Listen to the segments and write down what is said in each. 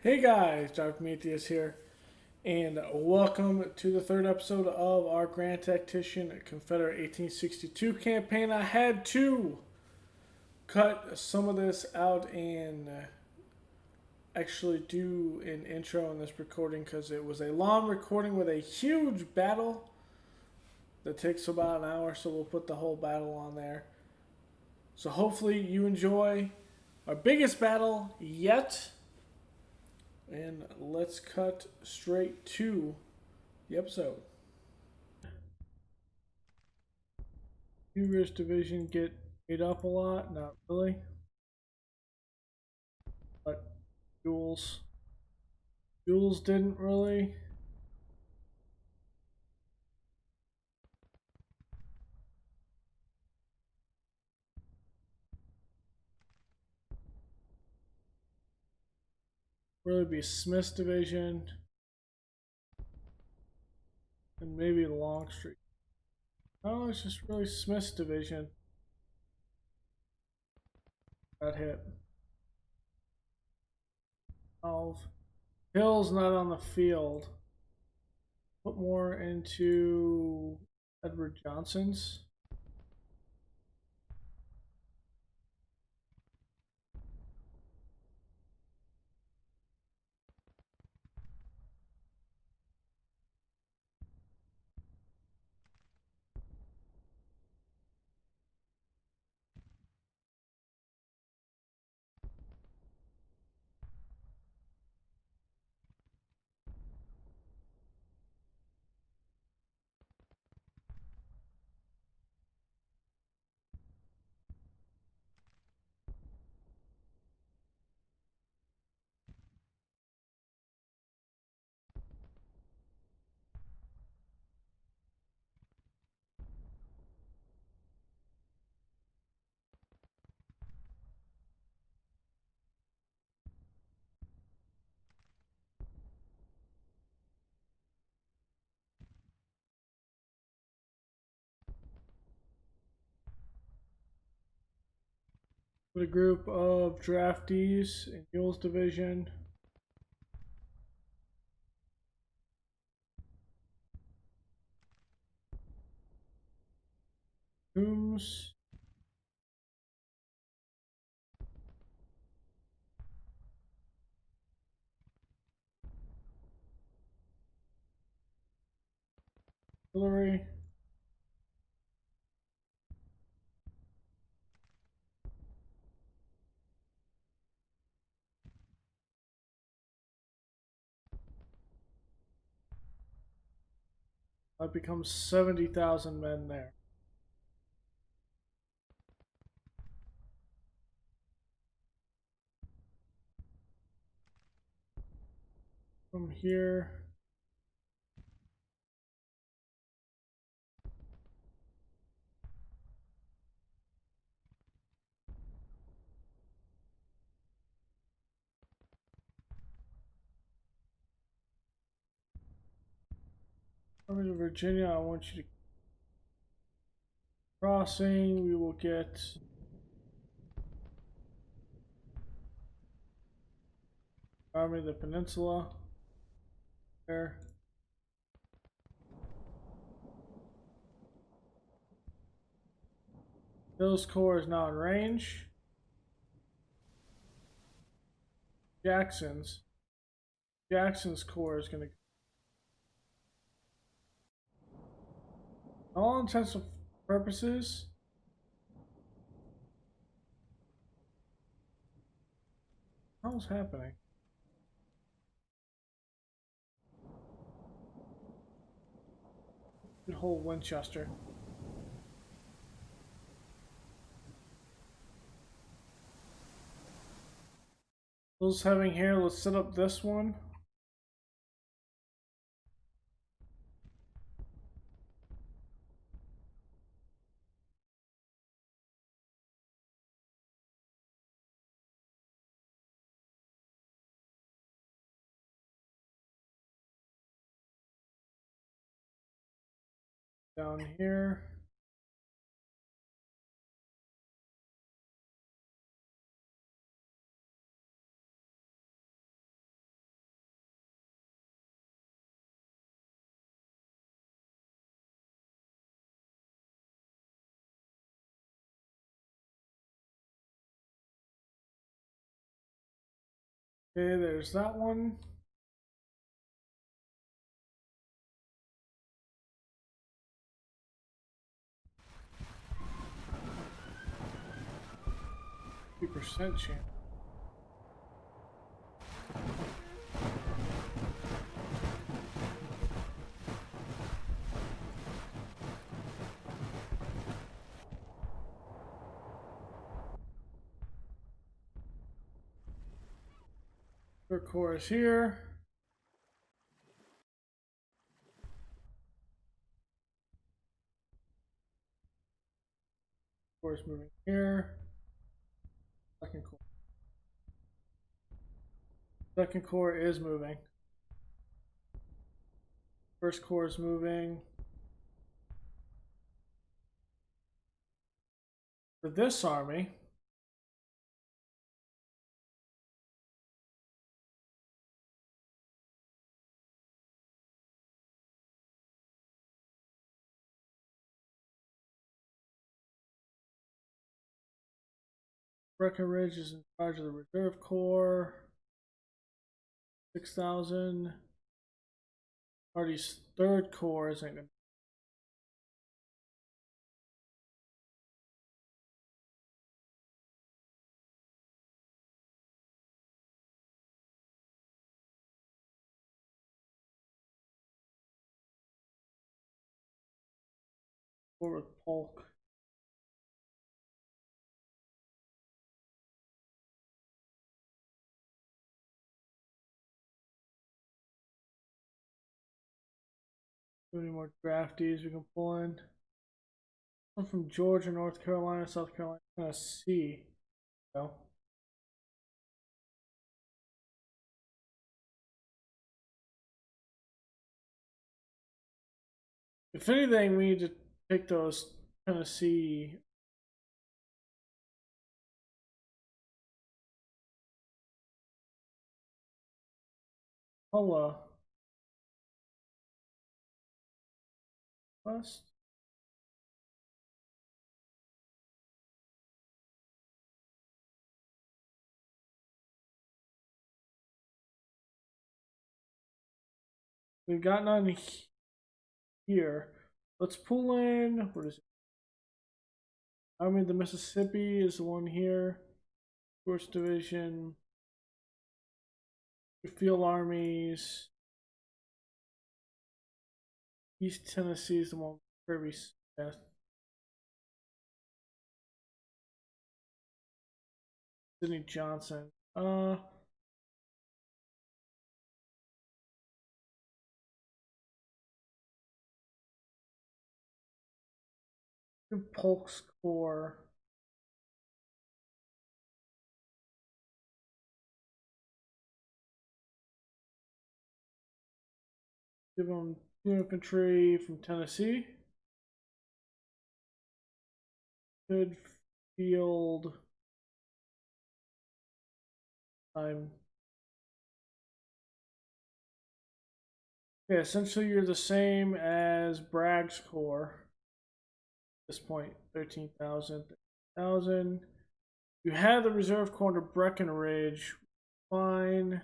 Hey guys, Dr. Prometheus here, and welcome to the third episode of our Grand Tactician Confederate 1862 campaign. I had to cut some of this out and actually do an intro in this recording because it was a long recording with a huge battle that takes about an hour, so we'll put the whole battle on there. So hopefully you enjoy our biggest battle yet. And let's cut straight to the episode. Hubris Division get ate up a lot? Not really. But Jules. Jules didn't really. Really be Smith's division. And maybe Longstreet. Oh, it's just really Smith's division. Got hit. 12. Hill's not on the field. Put more into Edward Johnson's. With a group of draftees in Yule's division. Coombs. Hillary. That becomes 70,000 men there. From here, over to Virginia, I want you to crossing. We will get Army of the Peninsula there. Hill's Corps is now in range. Jackson's Corps is going to, all intents and purposes, what's happening? Good hold Winchester. Those having here, let's set up this one. Down here. Okay, there's that one. %. Chance. Third core is here. Core is moving here. Second core. Second core is moving. First core is moving. For this army, Breckenridge is in charge of the Reserve Corps. 6,000. Hardy's third corps isn't going to. With Polk. Any more draftees we can pull in? Some from Georgia, North Carolina, South Carolina, Tennessee. No. If anything, we need to pick those Tennessee. Holla. West. We've got none here. Let's pull in. What is it? Army of the Mississippi is the one here. Force Division. Field Armies. East Tennessee is the one with Kirby Smith. Sidney Johnson. Polk's Corps. Give them 2 infantry from Tennessee. Good field. Yeah, essentially you're the same as Bragg's Corps. At this point, 13,000. 13,000. You have the Reserve Corps under Breckenridge. Fine.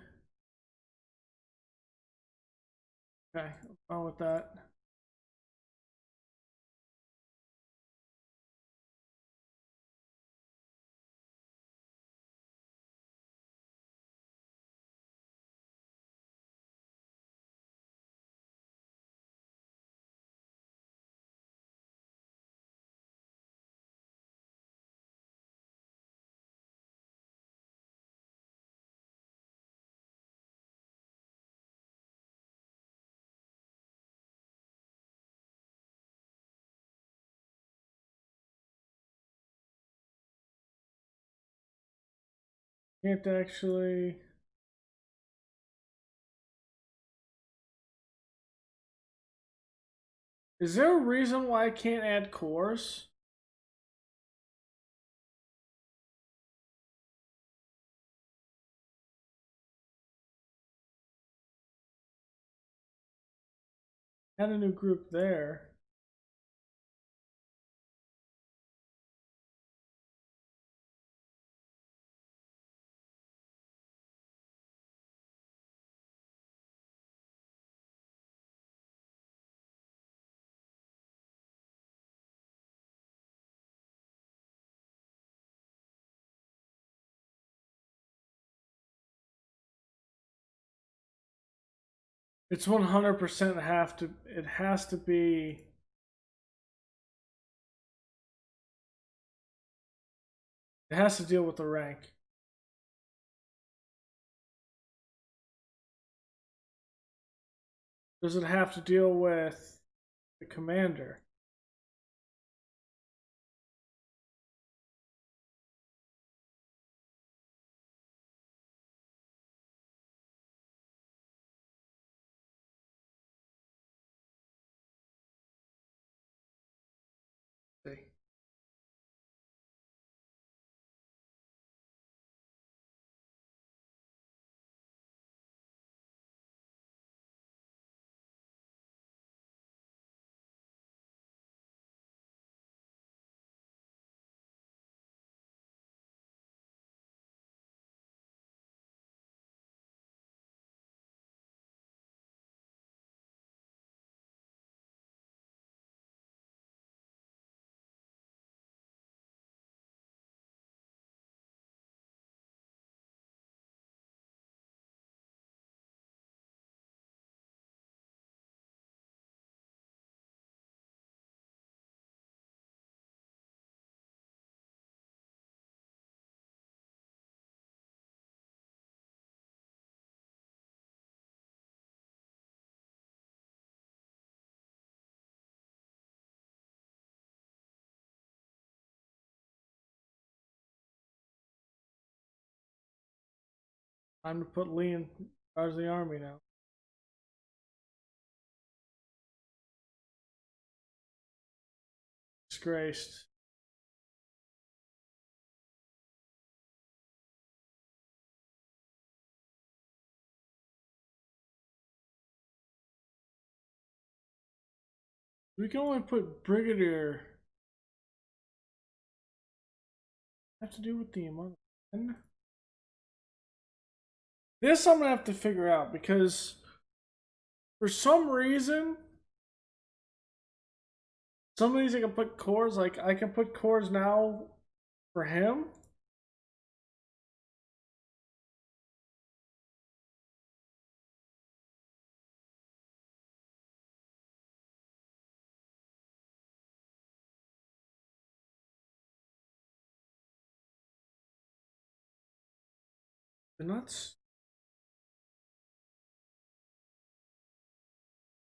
Okay, I'm fine with that. Can't actually. Is there a reason why I can't add cores? Add a new group there. It's 100% have to. It has to be. It has to deal with the rank. Does it have to deal with the commander? See. Time to put Lee in charge of the army now. Disgraced. We can only put brigadier. Have to do with the amount of men? This I'm gonna have to figure out because for some reason, some of these I can put cores. Like I can put cores now for him. And that's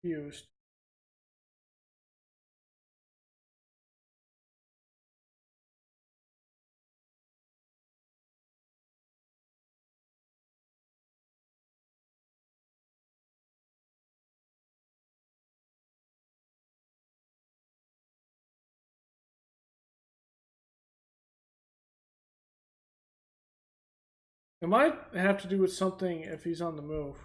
used. It might have to do with something if he's on the move.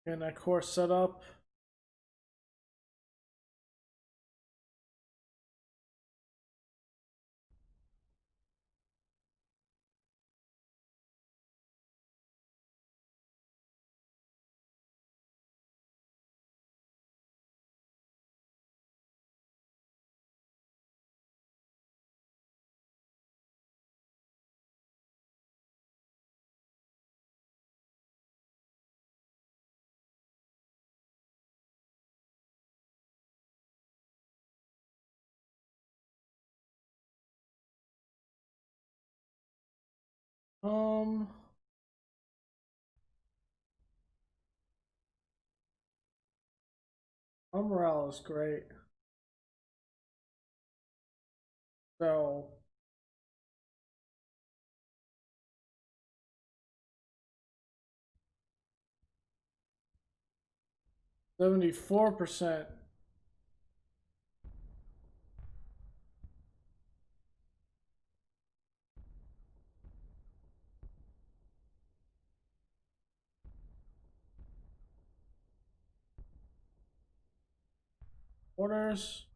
And that course set up. Our morale is great. So 74%. Orders.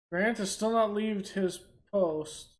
Grant has still not left his post.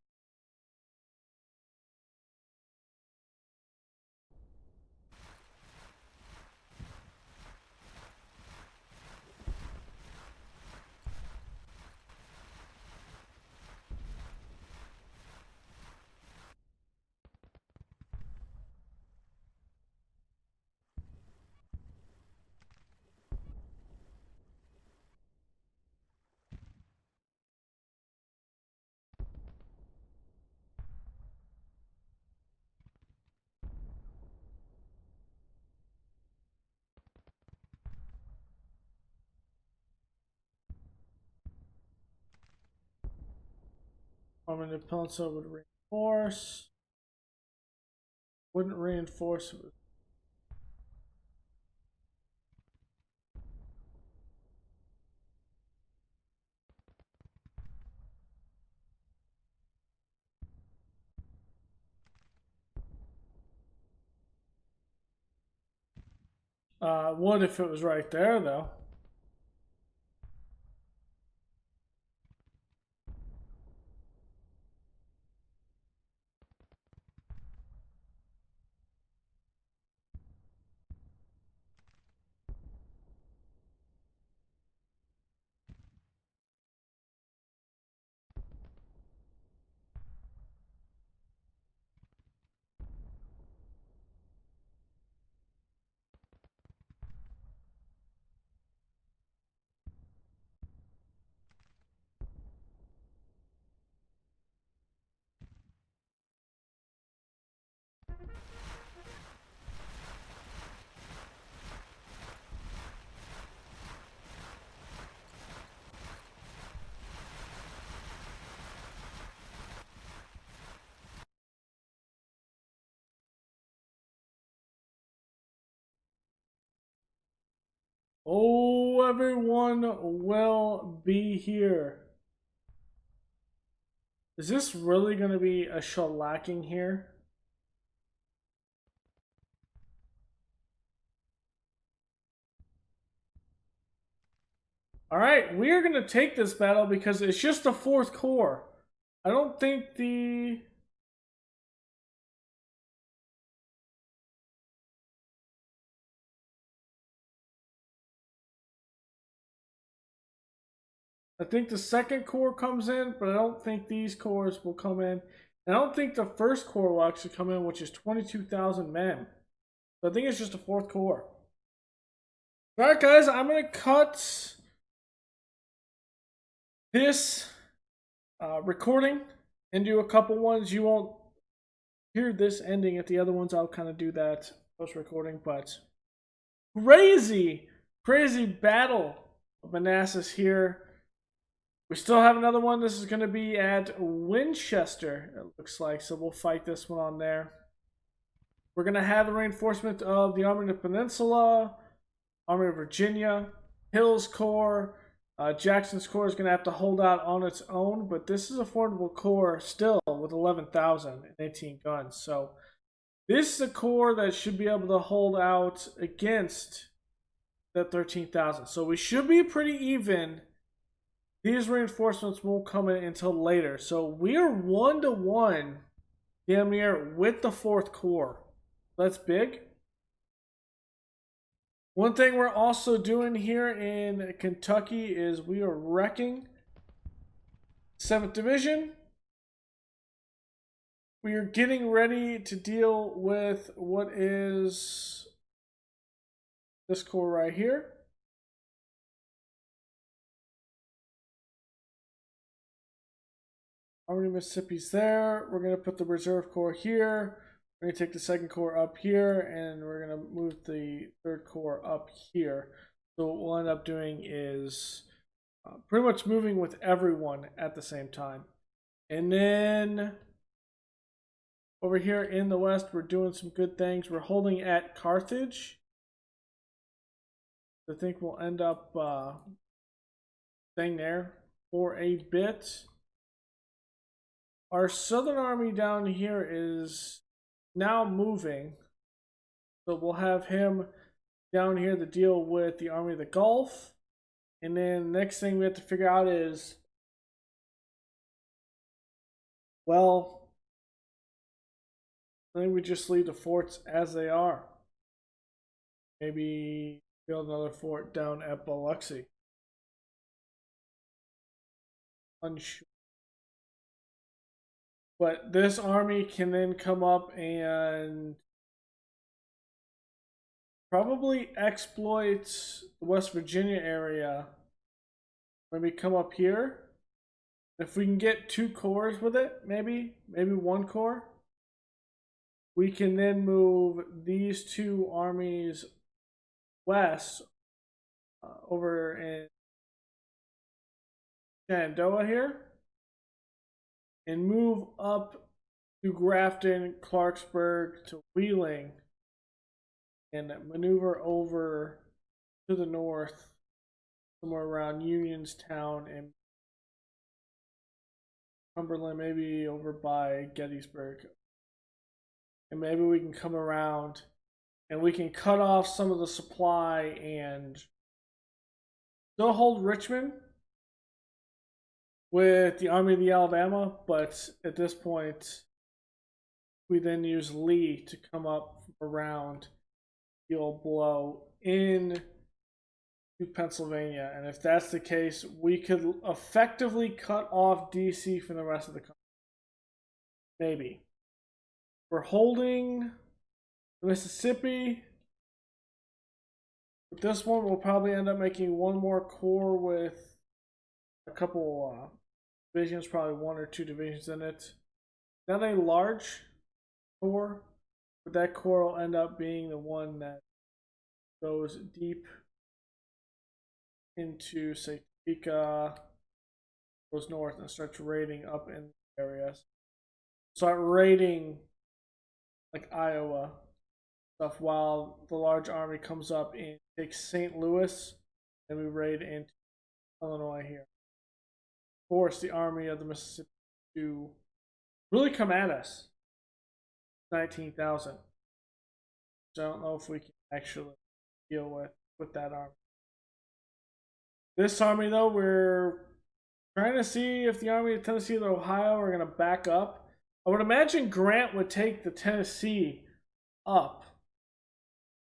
Army of Pelso would reinforce. Wouldn't reinforce. Would if it was right there, though. Oh, everyone will be here. Is this really going to be a shellacking here? Alright, we are going to take this battle because it's just the 4th Corps. I don't think the... I think the 2nd Corps comes in, but I don't think these corps will come in. And I don't think the 1st Corps will actually come in, which is 22,000 men. So I think it's just the 4th Corps. Alright guys, I'm going to cut this recording into a couple ones. You won't hear this ending at the other ones. I'll kind of do that post-recording, but crazy battle of Manassas here. We still have another one. This is going to be at Winchester, it looks like. So we'll fight this one on there. We're going to have the reinforcement of the Army of the Peninsula, Army of Virginia, Hill's Corps. Jackson's Corps is going to have to hold out on its own. But this is a formidable corps still with 11,018 guns. So this is a corps that should be able to hold out against that 13,000. So we should be pretty even. these reinforcements won't come in until later. So we are 1-to-1 damn near with the 4th Corps. That's big. One thing we're also doing here in Kentucky is we are wrecking 7th Division. We are getting ready to deal with what is this corps right here. Army of Mississippi's there. We're going to put the Reserve Corps here. We're going to take the 2nd Corps up here, and we're going to move the 3rd Corps up here. So what we'll end up doing is pretty much moving with everyone at the same time. And then over here in the west, we're doing some good things. We're holding at Carthage. I think we'll end up staying there for a bit. Our southern army down here is now moving. So we'll have him down here to deal with the Army of the Gulf. And then the next thing we have to figure out is, well, I think we just leave the forts as they are. Maybe build another fort down at Biloxi. Unsure. But this army can then come up and probably exploit the West Virginia area. Maybe come up here. If we can get 2 corps with it, maybe 1 corps, we can then move these 2 armies west over in Shenandoah here, and move up to Grafton, Clarksburg, to Wheeling, and maneuver over to the north, somewhere around Unionstown and Cumberland, maybe over by Gettysburg. And maybe we can come around and we can cut off some of the supply and still hold Richmond with the Army of the Alabama, but at this point, we then use Lee to come up around the old blow into Pennsylvania. And if that's the case, we could effectively cut off DC from the rest of the country. Maybe. We're holding Mississippi. With this one, we'll probably end up making 1 more corps with a couple divisions, probably 1 or 2 divisions in it. Not a large corps, but that corps will end up being the one that goes deep into, say, Topeka, goes north and starts raiding up in areas. Start raiding like Iowa stuff while the large army comes up and takes St. Louis, and we raid into Illinois here. Force the Army of the Mississippi to really come at us. 19,000. So I don't know if we can actually deal with that army. This army, though, we're trying to see if the Army of Tennessee and Ohio are going to back up. I would imagine Grant would take the Tennessee up,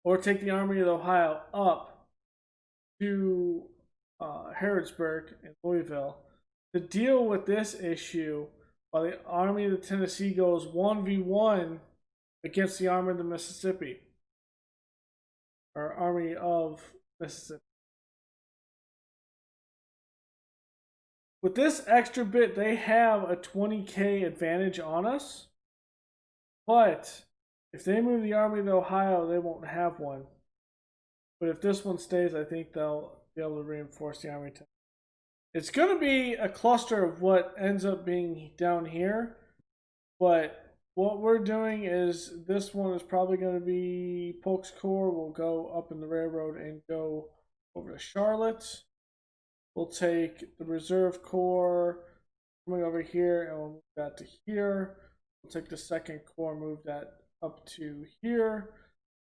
or take the Army of Ohio up to Harrodsburg and Louisville to deal with this issue, while the Army of the Tennessee goes 1v1 against the Army of the Mississippi, or Army of Mississippi. With this extra bit, they have a 20k advantage on us, but if they move the Army to Ohio, they won't have one. But if this one stays, I think they'll be able to reinforce the Army. It's going to be a cluster of what ends up being down here, but what we're doing is this one is probably going to be Polk's Corps. We'll go up in the railroad and go over to Charlotte. We'll take the Reserve Corps coming over here, and we'll move that to here. We'll take the 2nd Corps, move that up to here.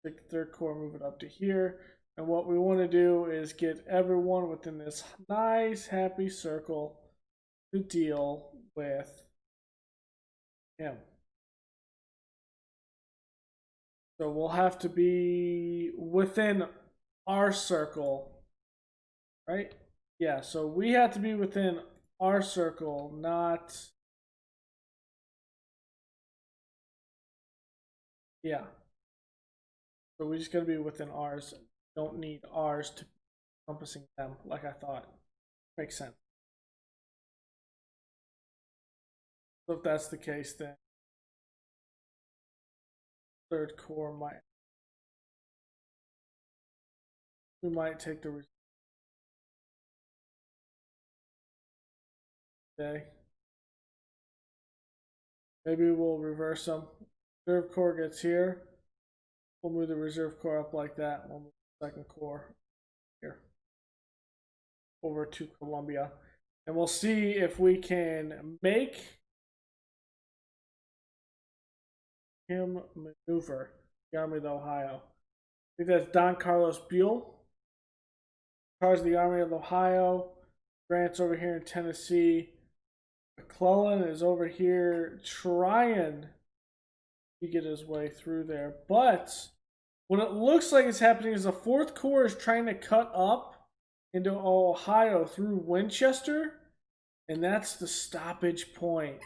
Take the 3rd Corps, move it up to here. And what we want to do is get everyone within this nice, happy circle to deal with him. So we'll have to be within our circle, right? Yeah, so we have to be within our circle, not... Yeah. So we just gotta be within ours. Don't need ours to be encompassing them, like I thought. Makes sense. So if that's the case, then third core might... We might take the day. Maybe we'll reverse them. Reserve core gets here. We'll move the reserve core up like that. We'll move the second core here over to Columbia. And we'll see if we can make him maneuver the Army of Ohio. I think that's Don Carlos Buell. Charge of the Army of Ohio. Grant's over here in Tennessee. McClellan is over here trying to get his way through there. But what it looks like is happening is the 4th Corps is trying to cut up into Ohio through Winchester. And that's the stoppage point.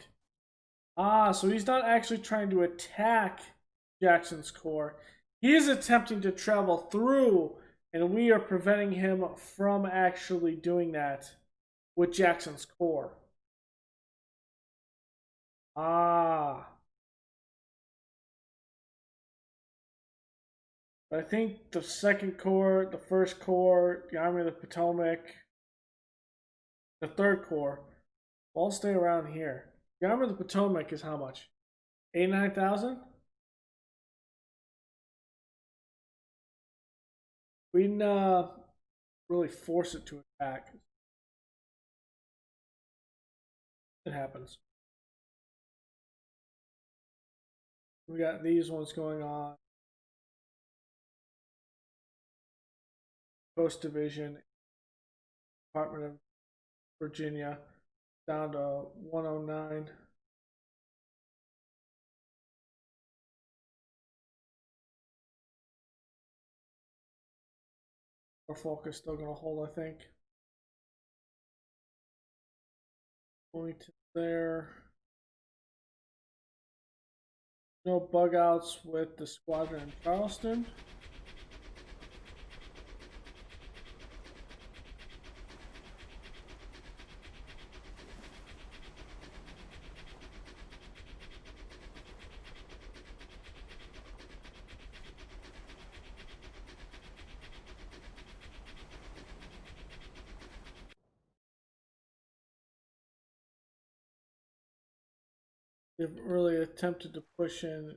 Ah, so he's not actually trying to attack Jackson's Corps. He is attempting to travel through, and we are preventing him from actually doing that with Jackson's Corps. Ah. But I think the 2nd Corps, the 1st Corps, the Army of the Potomac, the 3rd Corps, all stay around here. The Army of the Potomac is how much? 89,000? We didn't really force it to attack. It happens. We got these ones going on. Coast Division, Department of Virginia, down to 109. Norfolk is still going to hold, I think. Going to there. No bug outs with the squadron in Charleston. They've really attempted to push in.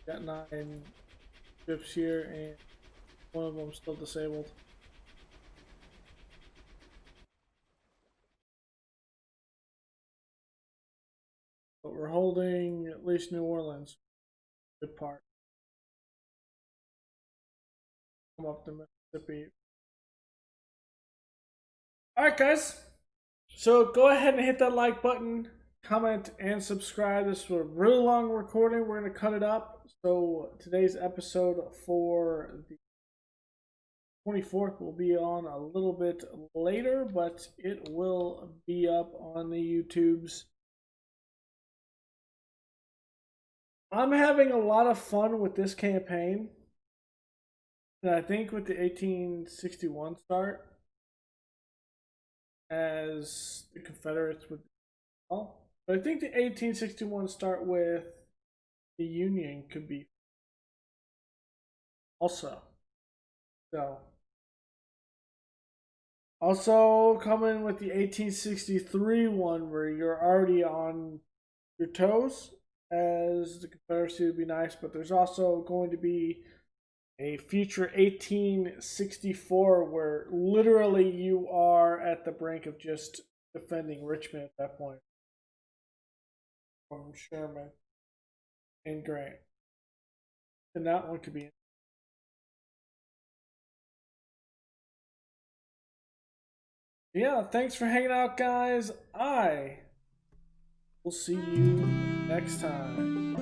Got 9 ships here, and one of them still disabled. But we're holding at least New Orleans. Good part. Come up to Mississippi. Alright, guys. So go ahead and hit that like button, comment, and subscribe. This was a really long recording. We're going to cut it up. So today's episode for the 24th will be on a little bit later, but it will be up on the YouTubes. I'm having a lot of fun with this campaign. And I think with the 1861 start, as the Confederates would be well. But I think the 1861 start with the Union could be also. So also coming with the 1863 one where you're already on your toes as the Confederacy would be nice, but there's also going to be a future 1864 where literally you are at the brink of just defending Richmond at that point from Sherman and Grant. And that one could be. Yeah, thanks for hanging out, guys. I will see you next time.